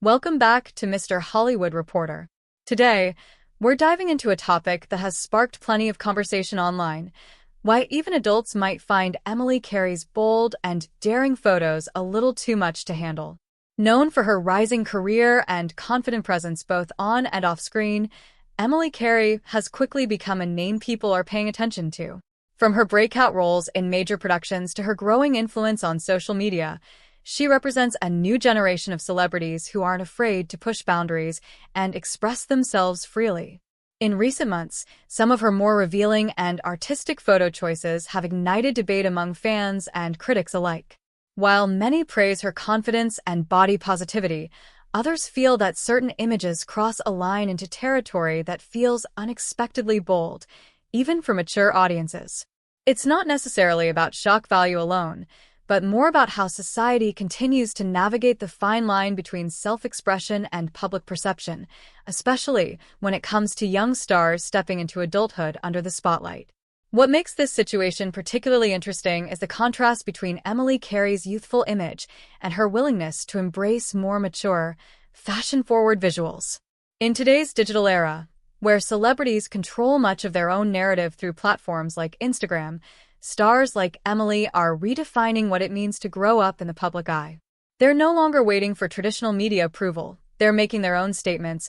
Welcome back to Mr. Hollywood Reporter. Today, we're diving into a topic that has sparked plenty of conversation online: why even adults might find Emily Carey's bold and daring photos a little too much to handle. Known for her rising career and confident presence both on and off screen, Emily Carey has quickly become a name people are paying attention to. From her breakout roles in major productions to her growing influence on social media, she represents a new generation of celebrities who aren't afraid to push boundaries and express themselves freely. In recent months, some of her more revealing and artistic photo choices have ignited debate among fans and critics alike. While many praise her confidence and body positivity, others feel that certain images cross a line into territory that feels unexpectedly bold, even for mature audiences. It's not necessarily about shock value alone, but more about how society continues to navigate the fine line between self-expression and public perception, especially when it comes to young stars stepping into adulthood under the spotlight. What makes this situation particularly interesting is the contrast between Emily Carey's youthful image and her willingness to embrace more mature, fashion-forward visuals. In today's digital era, where celebrities control much of their own narrative through platforms like Instagram, stars like Emily are redefining what it means to grow up in the public eye. They're no longer waiting for traditional media approval. They're making their own statements,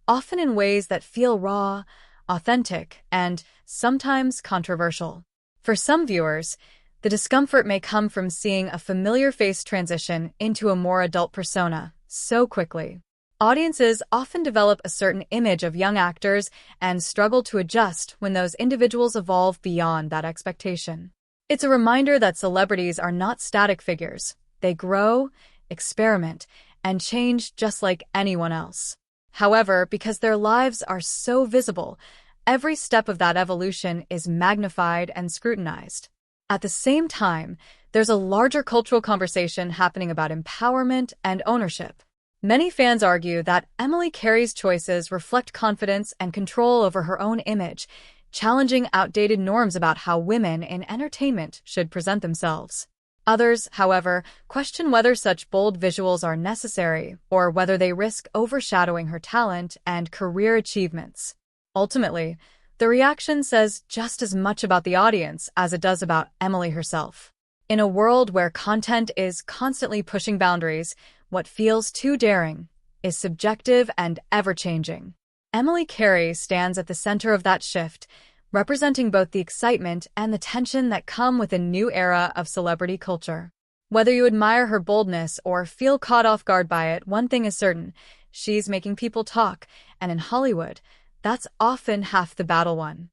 often in ways that feel raw, authentic, and sometimes controversial. For some viewers, the discomfort may come from seeing a familiar face transition into a more adult persona so quickly. Audiences often develop a certain image of young actors and struggle to adjust when those individuals evolve beyond that expectation. It's a reminder that celebrities are not static figures. They grow, experiment, and change just like anyone else. However, because their lives are so visible, every step of that evolution is magnified and scrutinized. At the same time, there's a larger cultural conversation happening about empowerment and ownership. Many fans argue that Emily Carey's choices reflect confidence and control over her own image, challenging outdated norms about how women in entertainment should present themselves. Others, however, question whether such bold visuals are necessary or whether they risk overshadowing her talent and career achievements. Ultimately, the reaction says just as much about the audience as it does about Emily herself. In a world where content is constantly pushing boundaries, what feels too daring is subjective and ever-changing. Emily Carey stands at the center of that shift, representing both the excitement and the tension that come with a new era of celebrity culture. Whether you admire her boldness or feel caught off guard by it, one thing is certain: she's making people talk, and in Hollywood, that's often half the battle won.